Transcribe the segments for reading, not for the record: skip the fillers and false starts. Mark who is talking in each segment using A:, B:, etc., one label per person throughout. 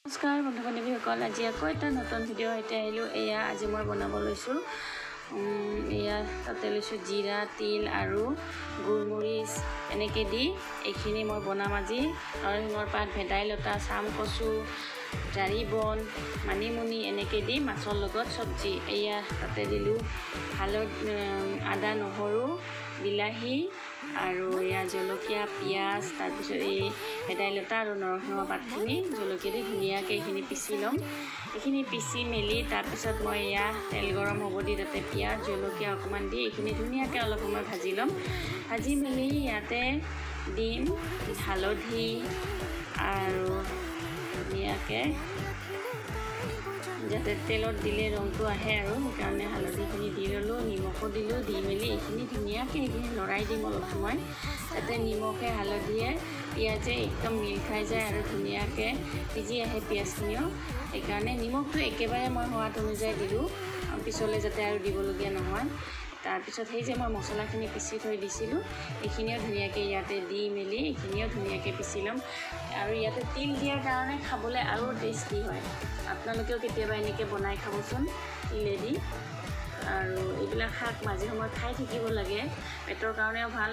A: নমস্কাৰ বন্ধু বান্ধৱীসকল, আজি আকৌ এটা নতুন ভিডিঅ' সৈতে আহিলোঁ। এয়া আজি মই বনাব লৈছোঁ। এয়া তাতে লৈছোঁ জিৰা, তিল আৰু গোলমৰিচ এনেকৈ দি এইখিনি মই বনাম আজি। নৰসিংহৰ পাত, ভেদাইলতা, চাম কচু, জাৰি বন, মানিমুনি এনেকৈ দি মাছৰ লগত চব্জি। এয়া তাতে দিলোঁ আদা, নহৰু, বিলাহী আৰু এয়া জলকীয়া, পিঁয়াজ, তাৰপিছত এই ভেদাইলতা আৰু নৰসিংহ পাতখিনি জলকীয়া দি ধুনীয়াকৈ এইখিনি পিচি ল'ম। এইখিনি পিচি মেলি তাৰপিছত মই এয়া তেল গৰম হ'ব দি তাতে পিঁয়াজ, জলকীয়া অকণমান দি এইখিনি ধুনীয়াকৈ অলপ সময় ভাজি ল'ম। ভাজি মেলি ইয়াতে দিম হালধি আৰু ধুনীয়াকৈ যাতে তেলত দিলে ৰংটো আহে আৰু সেইকাৰণে হালধিখিনি দি ল'লোঁ, নিমখো দিলোঁ। দি মেলি এইখিনি ধুনীয়াকৈ এইখিনি লৰাই দিম অলপ সময়, যাতে নিমখে হালধিয়ে পিঁয়াজে একদম মিল খাই যায় আৰু ধুনীয়াকৈ সিজি আহে পিঁয়াজখিনিও। সেইকাৰণে নিমখটো একেবাৰে মই সোৱাদ অনুযায়ী দিলোঁ, পিছলৈ যাতে আৰু দিবলগীয়া নহয়। তাৰপিছত সেই যে মই মছলাখিনি পিচি থৈ দিছিলোঁ এইখিনিও ধুনীয়াকৈ ইয়াতে দি মেলি এইখিনিও ধুনীয়াকৈ পিচি ল'ম। আৰু ইয়াতে তিল দিয়াৰ কাৰণে খাবলৈ আৰু টেষ্টি হয়। আপোনালোকেও কেতিয়াবা এনেকৈ বনাই খাবচোন তিলেদি। আৰু এইবিলাক শাক মাজে সময়ে খাই থাকিব লাগে, পেটৰ কাৰণেও ভাল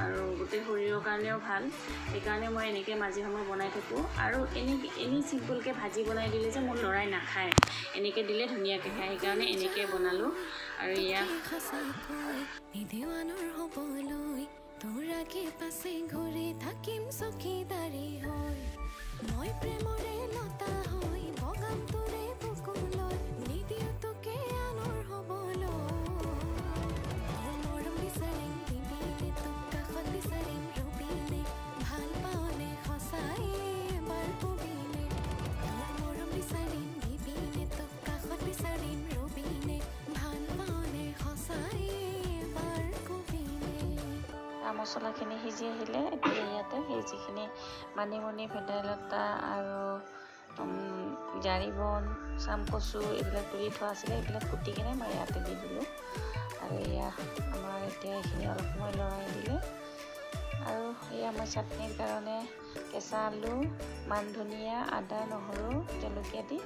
A: আৰু গোটেই শৰীৰৰ কাৰণেও ভাল। সেইকাৰণে মই এনেকৈ মাজে সময়ে বনাই থাকোঁ। আৰু এনেই চিম্পুলকৈ ভাজি বনাই দিলে যে মোৰ ল'ৰাই নাখায়, এনেকৈ দিলে ধুনীয়াকৈ খায়, সেইকাৰণে এনেকৈ বনালোঁ। আৰু এয়া মছলাখিনি সিজি আহিলে এতিয়া ইয়াতে সেই যিখিনি মানিমুনি, ভেদাইলতা আৰু জাৰি বন, চাম কচু এইবিলাক তুলি থোৱা আছিলে, এইবিলাক কুটি কিনে মই ইয়াতে দি দিলোঁ। আৰু এয়া আমাৰ এতিয়া এইখিনি অলপ সময় লৰাই দিলে। আৰু এয়া মই চাটনিৰ কাৰণে কেঁচা আলু, মান ধনিয়া, আদা, নহৰু, জলকীয়া দি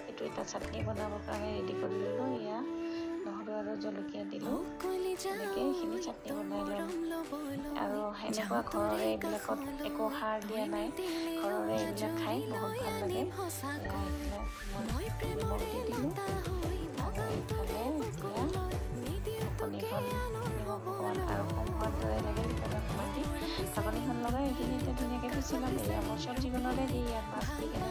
A: এইটো এটা চাটনি বনাবৰ কাৰণে ৰেডি কৰি ল'লোঁ। এয়া নহৰু আৰু জলকীয়া দিলোঁ, এনেকৈ এইখিনি চাটনি বনাই ল'ম। আৰু সেনেকুৱা ঘৰৰে এইবিলাকত একো সাৰ দিয়া নাই, ঘৰৰে এইবিলাক খাই বহুত ভাল লাগে। মই নিমখ দি দিলোঁ আৰু এইফালে এতিয়া ঢাকনিখন নিমখ অকণমান আৰু কম হোৱাৰ দৰে লাগে সেইকাৰণে অকণমান দি ঢাকনিখন লগাই এইখিনি এতিয়া ধুনীয়াকৈ পিচি ল'ম। এয়া মই চব্জি বনালে দি ইয়াত মাছ দি কিনে